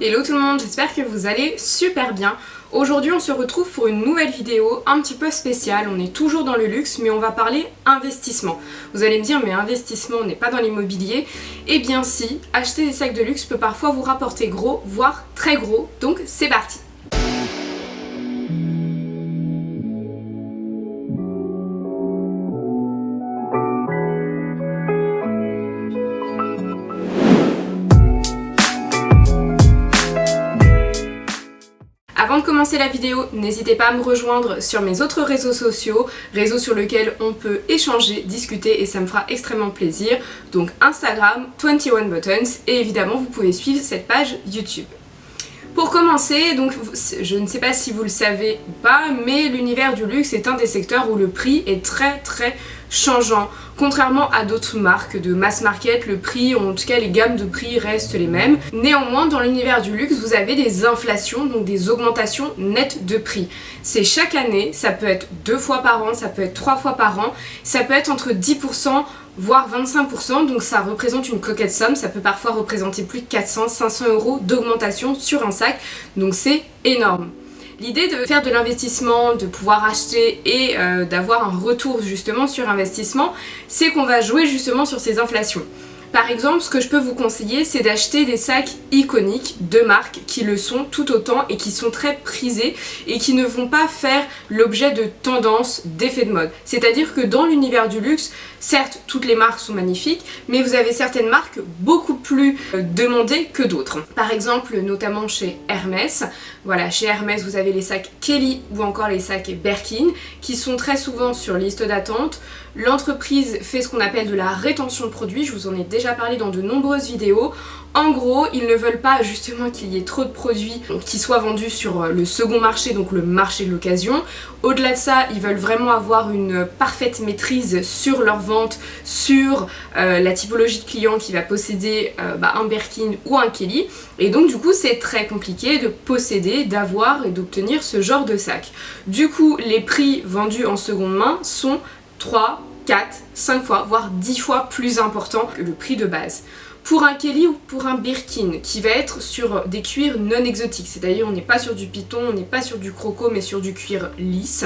Hello tout le monde, j'espère que vous allez super bien. Aujourd'hui on se retrouve pour une nouvelle vidéo un petit peu spéciale. On est toujours dans le luxe mais on va parler investissement. Vous allez me dire mais investissement on n'est pas dans l'immobilier. Eh bien si, acheter des sacs de luxe peut parfois vous rapporter gros, voire très gros. Donc c'est parti. Avant de commencer la vidéo, n'hésitez pas à me rejoindre sur mes autres réseaux sociaux, réseaux sur lesquels on peut échanger, discuter et ça me fera extrêmement plaisir. Donc Instagram, 21 Buttons et évidemment vous pouvez suivre cette page YouTube. Pour commencer, donc je ne sais pas si vous le savez ou pas, mais l'univers du luxe est un des secteurs où le prix est très changeant. Contrairement à d'autres marques de mass market, le prix, en tout cas les gammes de prix restent les mêmes. Néanmoins, dans l'univers du luxe, vous avez des inflations, donc des augmentations nettes de prix. C'est chaque année, ça peut être 2 fois par an, ça peut être 3 fois par an, ça peut être entre 10% voire 25%, donc ça représente une coquette somme, ça peut parfois représenter plus de 400-500 € d'augmentation sur un sac, donc c'est énorme. L'idée de faire de l'investissement, de pouvoir acheter et d'avoir un retour justement sur investissement, c'est qu'on va jouer justement sur ces inflations. Par exemple, ce que je peux vous conseiller, c'est d'acheter des sacs iconiques de marques qui le sont tout autant et qui sont très prisés et qui ne vont pas faire l'objet de tendances, d'effets de mode. C'est-à-dire que dans l'univers du luxe, certes, toutes les marques sont magnifiques, mais vous avez certaines marques beaucoup plus demandées que d'autres. Par exemple, notamment chez Hermès. Voilà, chez Hermès, vous avez les sacs Kelly ou encore les sacs Birkin qui sont très souvent sur liste d'attente. L'entreprise fait ce qu'on appelle de la rétention de produits, je vous en ai déjà parlé dans de nombreuses vidéos. En gros, ils ne veulent pas justement qu'il y ait trop de produits qui soient vendus sur le second marché, donc le marché de l'occasion. Au-delà de ça, ils veulent vraiment avoir une parfaite maîtrise sur leur vente, sur la typologie de client qui va posséder un Birkin ou un Kelly. Et donc du coup, c'est très compliqué de posséder, d'avoir et d'obtenir ce genre de sac. Du coup, les prix vendus en seconde main sont 3, 4, 5 fois, voire 10 fois plus important que le prix de base. Pour un Kelly ou pour un Birkin qui va être sur des cuirs non exotiques, c'est-à-dire on n'est pas sur du python, on n'est pas sur du croco mais sur du cuir lisse,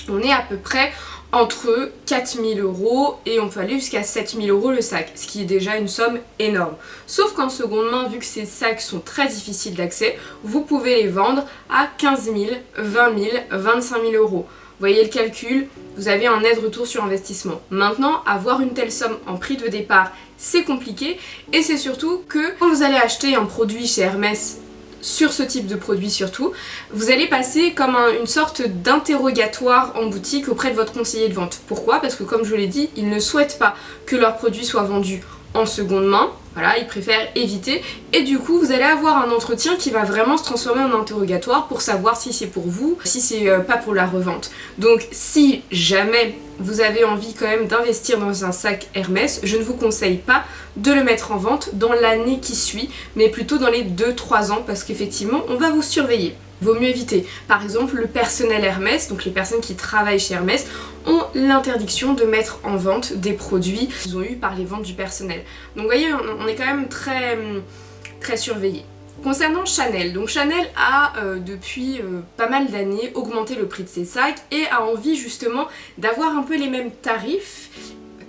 on est à peu près entre 4 000 € et on peut aller jusqu'à 7 000 € le sac, ce qui est déjà une somme énorme. Sauf qu'en seconde main, vu que ces sacs sont très difficiles d'accès, vous pouvez les vendre à 15 000, 20 000, 25 000 €. Voyez le calcul, vous avez un net retour sur investissement. Maintenant, avoir une telle somme en prix de départ, c'est compliqué et c'est surtout que quand vous allez acheter un produit chez Hermès, sur ce type de produit surtout, vous allez passer comme une sorte d'interrogatoire en boutique auprès de votre conseiller de vente. Pourquoi? Parce que comme je l'ai dit, ils ne souhaitent pas que leurs produits soient vendus en seconde main. Voilà, ils préfèrent éviter et du coup vous allez avoir un entretien qui va vraiment se transformer en interrogatoire pour savoir si c'est pour vous, si c'est pas pour la revente. Donc si jamais vous avez envie quand même d'investir dans un sac Hermès, je ne vous conseille pas de le mettre en vente dans l'année qui suit, mais plutôt dans les 2-3 ans parce qu'effectivement on va vous surveiller. Vaut mieux éviter. Par exemple, le personnel Hermès, donc les personnes qui travaillent chez Hermès, ont l'interdiction de mettre en vente des produits qu'ils ont eu par les ventes du personnel. Donc vous voyez, on est quand même très surveillé. Concernant Chanel, donc Chanel a depuis pas mal d'années augmenté le prix de ses sacs et a envie justement d'avoir un peu les mêmes tarifs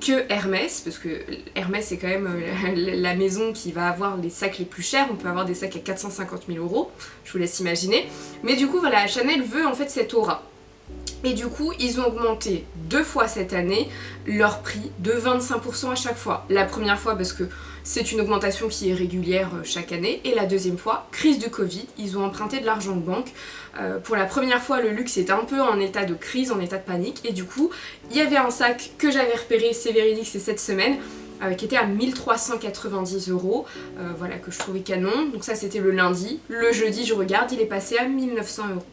que Hermès, parce que Hermès c'est quand même la maison qui va avoir les sacs les plus chers, on peut avoir des sacs à 450 000 €, je vous laisse imaginer. Mais du coup voilà, Chanel veut en fait cette aura. Et du coup, ils ont augmenté 2 fois cette année leur prix de 25% à chaque fois. La première fois parce que c'est une augmentation qui est régulière chaque année. Et la deuxième fois, crise de Covid, ils ont emprunté de l'argent de banque. Pour la première fois, le luxe était un peu en état de crise, en état de panique. Et du coup, il y avait un sac que j'avais repéré, c'est véridique, c'est cette semaine, qui était à 1390 €, voilà, que je trouvais canon. Donc ça, c'était le lundi. Le jeudi, je regarde, il est passé à 1900 €.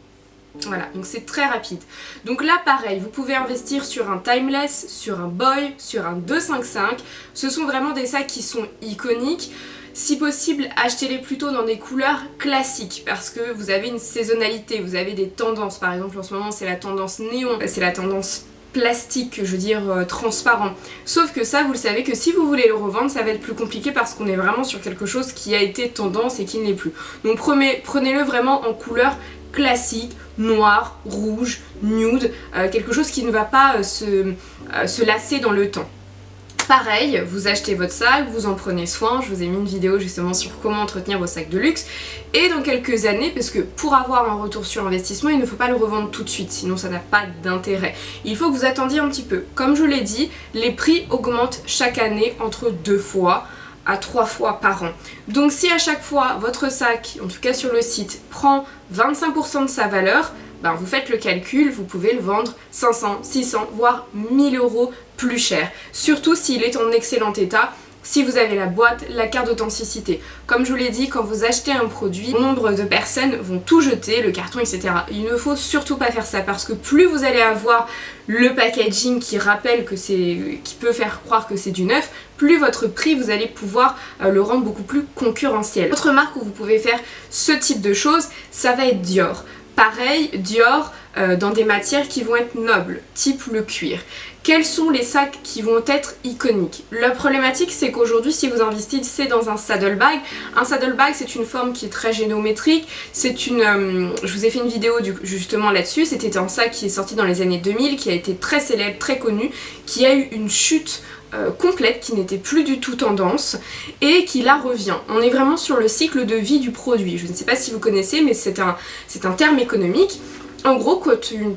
Voilà, donc c'est très rapide. Donc là pareil, vous pouvez investir sur un Timeless, sur un Boy, sur un 255. Ce sont vraiment des sacs qui sont iconiques. Si possible, achetez-les plutôt dans des couleurs classiques parce que vous avez une saisonnalité, vous avez des tendances. Par exemple en ce moment c'est la tendance néon, c'est la tendance plastique, je veux dire transparent. Sauf que ça, vous le savez que si vous voulez le revendre, ça va être plus compliqué parce qu'on est vraiment sur quelque chose qui a été tendance et qui ne l'est plus. Donc prenez-le vraiment en couleur classique, noir, rouge, nude, quelque chose qui ne va pas se lasser dans le temps. Pareil, vous achetez votre sac, vous en prenez soin, je vous ai mis une vidéo justement sur comment entretenir vos sacs de luxe, et dans quelques années, parce que pour avoir un retour sur investissement, il ne faut pas le revendre tout de suite, sinon ça n'a pas d'intérêt. Il faut que vous attendiez un petit peu. Comme je l'ai dit, les prix augmentent chaque année entre 2 fois à 3 fois par an. Donc si à chaque fois votre sac, en tout cas sur le site, prend 25% de sa valeur, ben vous faites le calcul, vous pouvez le vendre 500, 600, voire 1000 euros plus cher. Surtout s'il est en excellent état, si vous avez la boîte, la carte d'authenticité. Comme je vous l'ai dit, quand vous achetez un produit, nombre de personnes vont tout jeter, le carton, etc. Il ne faut surtout pas faire ça parce que plus vous allez avoir le packaging qui rappelle que qui peut faire croire que c'est du neuf, plus votre prix, vous allez pouvoir le rendre beaucoup plus concurrentiel. Autre marque où vous pouvez faire ce type de choses, ça va être Dior. Pareil, Dior, dans des matières qui vont être nobles, type le cuir. Quels sont les sacs qui vont être iconiques? La problématique, c'est qu'aujourd'hui, si vous investissez dans un saddlebag c'est une forme qui est très géométrique, c'est une... je vous ai fait une vidéo justement là-dessus, c'était un sac qui est sorti dans les années 2000, qui a été très célèbre, très connu, qui a eu une chute complète, qui n'était plus du tout tendance et qui là revient. On est vraiment sur le cycle de vie du produit. Je ne sais pas si vous connaissez, mais c'est un terme économique. En gros, quand une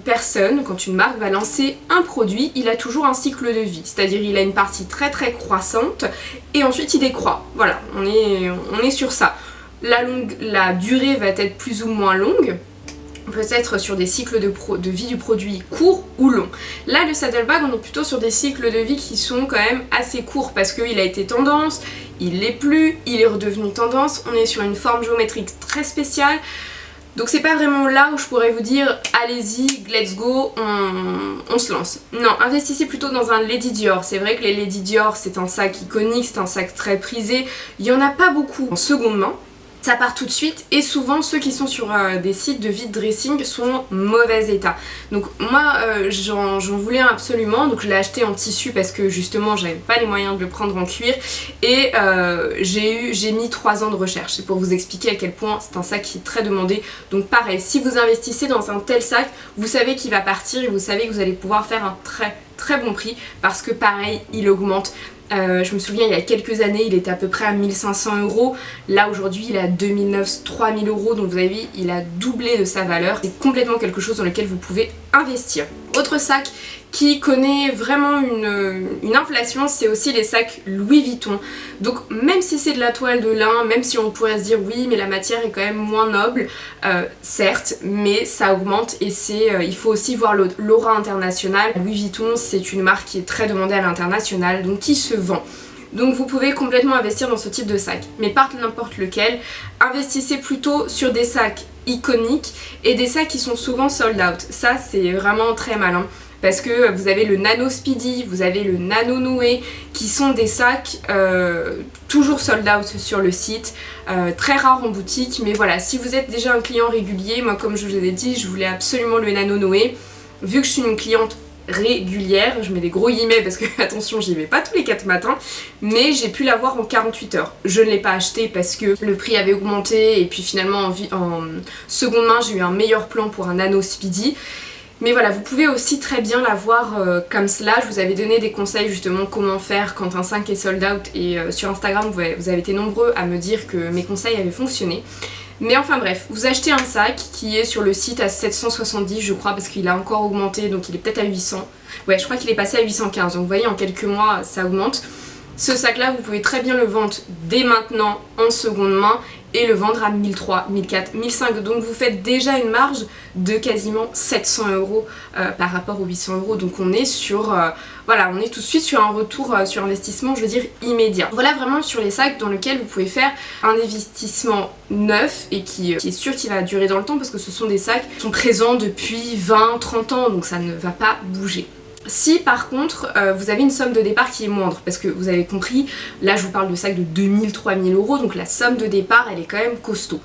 marque va lancer un produit, il a toujours un cycle de vie. C'est-à-dire il a une partie très très croissante et ensuite il décroît. Voilà, on est sur ça. La durée va être plus ou moins longue. Peut-être sur des cycles de vie du produit courts ou longs. Là, le saddlebag, on est plutôt sur des cycles de vie qui sont quand même assez courts parce qu'il a été tendance, il l'est plus, il est redevenu tendance, on est sur une forme géométrique très spéciale. Donc c'est pas vraiment là où je pourrais vous dire allez-y, let's go, on se lance. Non, investissez plutôt dans un Lady Dior. C'est vrai que les Lady Dior, c'est un sac iconique, c'est un sac très prisé. Il y en a pas beaucoup en seconde main. Ça part tout de suite et souvent ceux qui sont sur des sites de vide dressing sont en mauvais état. Donc moi j'en voulais un absolument, donc je l'ai acheté en tissu parce que justement j'avais pas les moyens de le prendre en cuir et j'ai mis 3 ans de recherche. C'est pour vous expliquer à quel point c'est un sac qui est très demandé. Donc pareil, si vous investissez dans un tel sac, vous savez qu'il va partir et vous savez que vous allez pouvoir faire un très très bon prix parce que pareil il augmente. Je me souviens il y a quelques années il était à peu près à 1500 euros, là aujourd'hui il est à 2900, 3000 euros, donc vous avez vu il a doublé de sa valeur. C'est complètement quelque chose dans lequel vous pouvez investir. Autre sac qui connaît vraiment une inflation, c'est aussi les sacs Louis Vuitton. Donc même si c'est de la toile de lin, même si on pourrait se dire oui mais la matière est quand même moins noble, certes, mais ça augmente et il faut aussi voir l'aura internationale. Louis Vuitton c'est une marque qui est très demandée à l'international, donc qui se vend. Donc vous pouvez complètement investir dans ce type de sac, mais pas n'importe lequel. Investissez plutôt sur des sacs iconiques et des sacs qui sont souvent sold out. Ça c'est vraiment très malin. Parce que vous avez le Nano Speedy, vous avez le Nano Noé, qui sont des sacs toujours sold out sur le site, très rares en boutique, mais voilà, si vous êtes déjà un client régulier, moi comme je vous l'ai dit, je voulais absolument le Nano Noé, vu que je suis une cliente régulière, je mets des gros guillemets parce que attention j'y vais pas tous les 4 matins, mais j'ai pu l'avoir en 48 heures. Je ne l'ai pas acheté parce que le prix avait augmenté et puis finalement en seconde main j'ai eu un meilleur plan pour un Nano Speedy. Mais voilà, vous pouvez aussi très bien l'avoir comme cela. Je vous avais donné des conseils justement comment faire quand un sac est sold out et sur Instagram vous avez été nombreux à me dire que mes conseils avaient fonctionné. Mais enfin bref, vous achetez un sac qui est sur le site à 770 je crois parce qu'il a encore augmenté, donc il est peut-être à 800. Ouais, je crois qu'il est passé à 815, donc vous voyez en quelques mois ça augmente. Ce sac là vous pouvez très bien le vendre dès maintenant en seconde main et le vendre à 1300, 1400, 1500, donc vous faites déjà une marge de quasiment 700 euros par rapport aux 800 euros, donc on est sur voilà, on est tout de suite sur un retour sur investissement, je veux dire immédiat. Voilà vraiment sur les sacs dans lesquels vous pouvez faire un investissement neuf et qui est sûr qu'il va durer dans le temps parce que ce sont des sacs qui sont présents depuis 20-30 ans, donc ça ne va pas bouger. Si par contre vous avez une somme de départ qui est moindre, parce que vous avez compris, là je vous parle de sacs de 2000-3000 euros, donc la somme de départ elle est quand même costaud.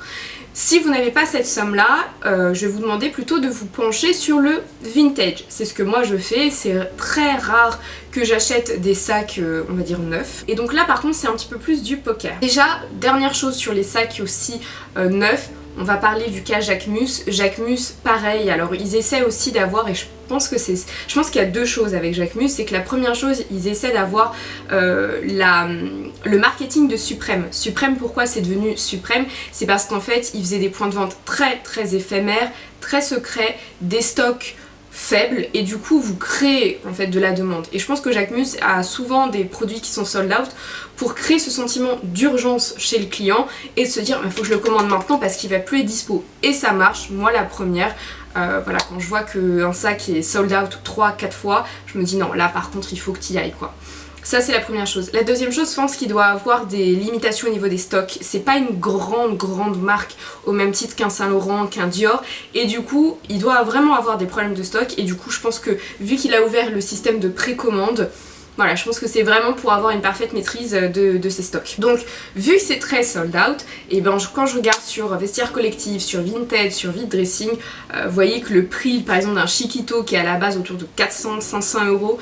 Si vous n'avez pas cette somme là, je vais vous demander plutôt de vous pencher sur le vintage. C'est ce que moi je fais, c'est très rare que j'achète des sacs on va dire neufs. Et donc là par contre c'est un petit peu plus du poker. Déjà, dernière chose sur les sacs aussi neufs, on va parler du cas Jacquemus. Jacquemus, pareil, alors ils essaient aussi d'avoir, et je pense qu'il y a deux choses avec Jacquemus, c'est que la première chose, ils essaient d'avoir le marketing de Suprême. Suprême, pourquoi c'est devenu Suprême? C'est parce qu'en fait, ils faisaient des points de vente très très éphémères, très secrets, des stocks faible et du coup vous créez en fait de la demande. Et je pense que Jacquemus a souvent des produits qui sont sold out pour créer ce sentiment d'urgence chez le client et de se dire il faut que je le commande maintenant parce qu'il va plus être dispo. Et ça marche, moi la première. Voilà, quand je vois qu'un sac est sold out 3-4 fois, je me dis non, là par contre il faut que tu y ailles quoi. Ça c'est la première chose. La deuxième chose, je pense qu'il doit avoir des limitations au niveau des stocks. C'est pas une grande marque au même titre qu'un Saint Laurent, qu'un Dior. Et du coup, il doit vraiment avoir des problèmes de stock. Et du coup, je pense que vu qu'il a ouvert le système de précommande, voilà, je pense que c'est vraiment pour avoir une parfaite maîtrise de ses stocks. Donc, vu que c'est très sold out, et ben quand je regarde sur Vestiaire Collectif, sur Vinted, sur Vide Dressing, vous voyez que le prix, par exemple, d'un Chiquito qui est à la base autour de 400-500 euros,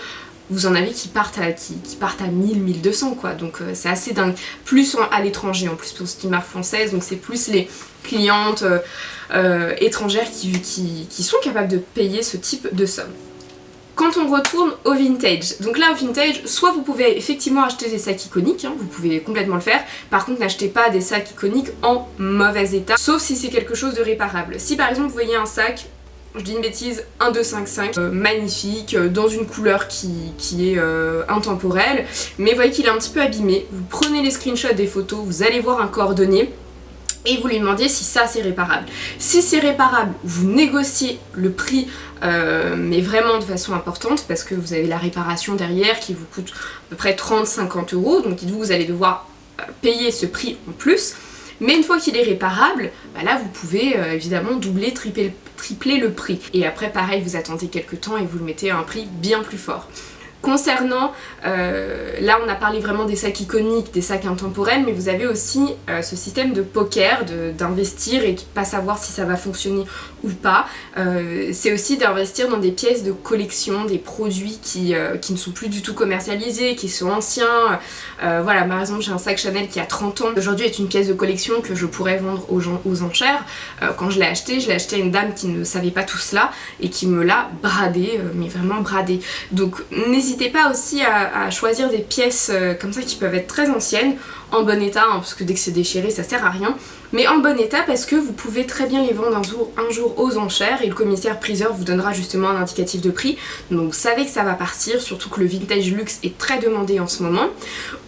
vous en avez qui partent à 1000-1200 quoi, donc c'est assez dingue. Plus à l'étranger en plus, pour cette marque française, donc c'est plus les clientes étrangères qui sont capables de payer ce type de somme. Quand on retourne au vintage, donc là au vintage, soit vous pouvez effectivement acheter des sacs iconiques, hein, vous pouvez complètement le faire, par contre n'achetez pas des sacs iconiques en mauvais état, sauf si c'est quelque chose de réparable. Si par exemple vous voyez un sac, je dis une bêtise, 1255, magnifique, dans une couleur qui est intemporelle, mais vous voyez qu'il est un petit peu abîmé, vous prenez les screenshots des photos, vous allez voir un coordonné, et vous lui demandiez si ça c'est réparable. Si c'est réparable, vous négociez le prix, mais vraiment de façon importante, parce que vous avez la réparation derrière qui vous coûte à peu près 30-50 euros, donc dites-vous vous allez devoir payer ce prix en plus. Mais une fois qu'il est réparable, bah là vous pouvez évidemment doubler, tripler le prix. Et après pareil, vous attendez quelques temps et vous le mettez à un prix bien plus fort. Concernant, là on a parlé vraiment des sacs iconiques, des sacs intemporels, mais vous avez aussi ce système de poker, d'investir et de pas savoir si ça va fonctionner ou pas. C'est aussi d'investir dans des pièces de collection, des produits qui ne sont plus du tout commercialisés, qui sont anciens. Voilà, par exemple j'ai un sac Chanel qui a 30 ans, aujourd'hui est une pièce de collection que je pourrais vendre aux enchères. Quand je l'ai acheté à une dame qui ne savait pas tout cela et qui me l'a bradé, mais vraiment bradé. Donc n'hésitez pas aussi à choisir des pièces comme ça qui peuvent être très anciennes, en bon état, hein, parce que dès que c'est déchiré ça sert à rien, mais en bon état parce que vous pouvez très bien les vendre un jour aux enchères et le commissaire priseur vous donnera justement un indicatif de prix, donc vous savez que ça va partir, surtout que le vintage luxe est très demandé en ce moment.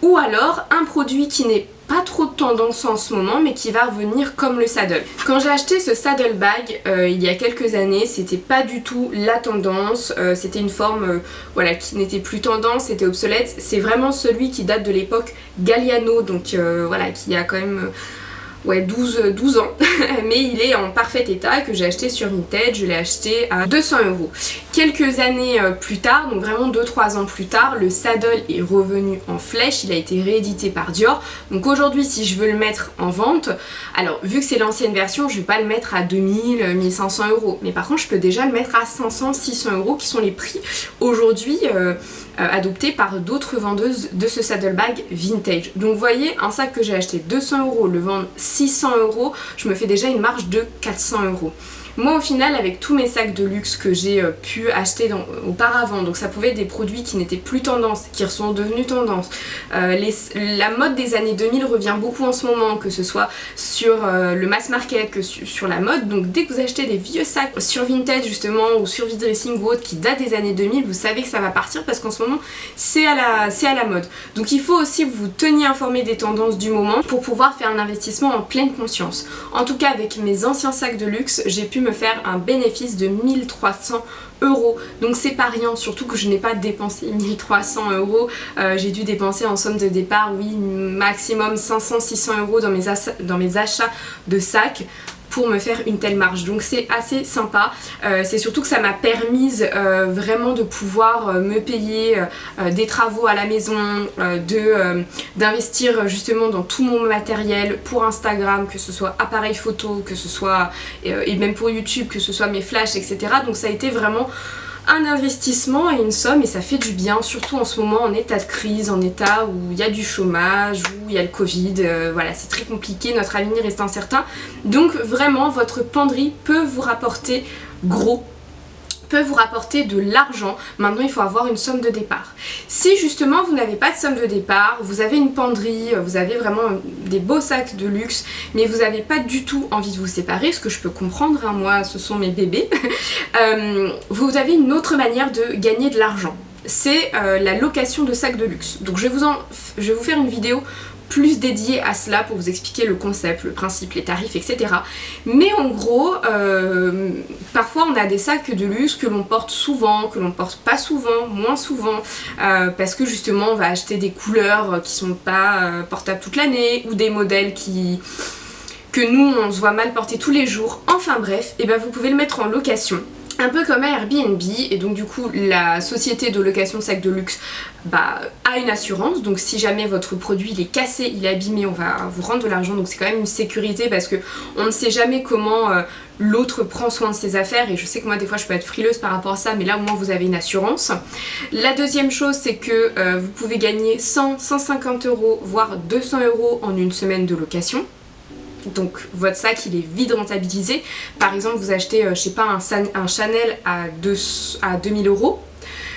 Ou alors un produit qui n'est pas trop de tendance en ce moment mais qui va revenir comme le saddle. Quand j'ai acheté ce saddle bag il y a quelques années, c'était pas du tout la tendance, c'était une forme voilà, qui n'était plus tendance, c'était obsolète. C'est vraiment celui qui date de l'époque Galliano, donc voilà, qui a quand même ouais, 12 ans, mais il est en parfait état, que j'ai acheté sur Vinted, je l'ai acheté à 200 euros. Quelques années plus tard, donc vraiment 2-3 ans plus tard, le saddle est revenu en flèche, il a été réédité par Dior. Donc aujourd'hui, si je veux le mettre en vente, alors vu que c'est l'ancienne version, je vais pas le mettre à 2000-1500 euros, mais par contre je peux déjà le mettre à 500-600 euros, qui sont les prix aujourd'hui adoptés par d'autres vendeuses de ce saddlebag vintage. Donc vous voyez, un sac que j'ai acheté 200 euros, le vendre 600 euros, je me fais déjà une marge de 400 euros. Moi au final, avec tous mes sacs de luxe que j'ai pu acheter auparavant, donc ça pouvait être des produits qui n'étaient plus tendance, qui sont devenus tendance. La mode des années 2000 revient beaucoup en ce moment, que ce soit sur le mass market, que sur la mode. Donc dès que vous achetez des vieux sacs sur Vinted justement, ou sur Vide Dressing ou autre, qui datent des années 2000, vous savez que ça va partir parce qu'en ce moment c'est à la mode. Donc il faut aussi vous tenir informé des tendances du moment pour pouvoir faire un investissement en pleine conscience. En tout cas avec mes anciens sacs de luxe, j'ai pu me faire un bénéfice de 1300 euros, donc c'est pas rien, surtout que je n'ai pas dépensé 1300 euros, j'ai dû dépenser en somme de départ, oui, maximum 500-600 euros dans mes achats de sacs. pour me faire une telle marge. Donc c'est assez sympa. C'est surtout que ça m'a permise vraiment de pouvoir me payer des travaux à la maison, d'investir justement dans tout mon matériel pour Instagram, que ce soit appareil photo, que ce soit et même pour YouTube, que ce soit mes flashs, etc. Donc ça a été vraiment un investissement et une somme, et ça fait du bien, surtout en ce moment en état de crise, en état où il y a du chômage, où il y a le Covid, voilà, c'est très compliqué, notre avenir est incertain. Donc vraiment votre penderie peut vous rapporter gros, peut vous rapporter de l'argent. Maintenant il faut avoir une somme de départ. Si justement vous n'avez pas de somme de départ, vous avez une penderie, vous avez vraiment des beaux sacs de luxe, mais vous n'avez pas du tout envie de vous séparer, ce que je peux comprendre, hein, moi ce sont mes bébés, vous avez une autre manière de gagner de l'argent. C'est la location de sacs de luxe. Donc je vais vous faire une vidéo plus dédié à cela pour vous expliquer le concept, le principe, les tarifs, etc. Mais en gros, parfois on a des sacs de luxe que l'on porte souvent, que l'on porte pas souvent, moins souvent, parce que justement on va acheter des couleurs qui sont pas portables toute l'année, ou des modèles que nous on se voit mal porter tous les jours. Enfin bref, et ben vous pouvez le mettre en location. Un peu comme Airbnb, et donc du coup la société de location de sacs de luxe a une assurance, donc si jamais votre produit il est cassé, il est abîmé, on va vous rendre de l'argent, donc c'est quand même une sécurité parce que on ne sait jamais comment l'autre prend soin de ses affaires, et je sais que moi des fois je peux être frileuse par rapport à ça, mais là au moins vous avez une assurance. La deuxième chose c'est que vous pouvez gagner 100, 150 €, voire 200 € en une semaine de location. Donc votre sac il est vite rentabilisé. Par exemple vous achetez je sais pas un Chanel à 2000 €,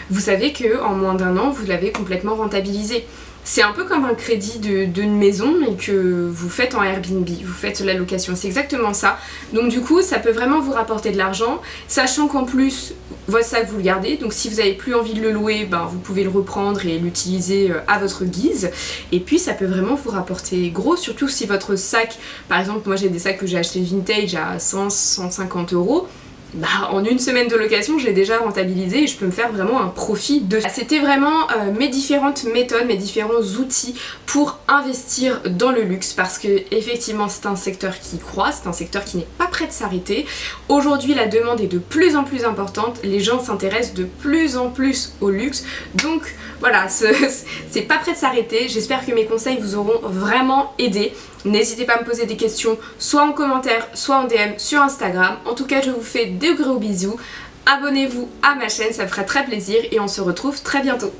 vous savez que en moins d'un an vous l'avez complètement rentabilisé. C'est un peu comme un crédit d'une maison mais que vous faites en Airbnb, vous faites la location, c'est exactement ça. Donc du coup ça peut vraiment vous rapporter de l'argent, sachant qu'en plus votre sac vous le gardez, donc si vous n'avez plus envie de le louer, vous pouvez le reprendre et l'utiliser à votre guise. Et puis ça peut vraiment vous rapporter gros, surtout si votre sac, par exemple moi j'ai des sacs que j'ai achetés vintage à 100, 150 €. En une semaine de location je l'ai déjà rentabilisé et je peux me faire vraiment un profit de ça. C'était vraiment mes différentes méthodes, mes différents outils pour investir dans le luxe, parce que effectivement c'est un secteur qui croît, c'est un secteur qui n'est pas prêt de s'arrêter. Aujourd'hui la demande est de plus en plus importante, les gens s'intéressent de plus en plus au luxe, donc voilà, c'est pas prêt de s'arrêter. J'espère que mes conseils vous auront vraiment aidé. N'hésitez pas à me poser des questions, soit en commentaire, soit en DM sur Instagram. En tout cas, je vous fais de gros bisous. Abonnez-vous à ma chaîne, ça me fera très plaisir et on se retrouve très bientôt.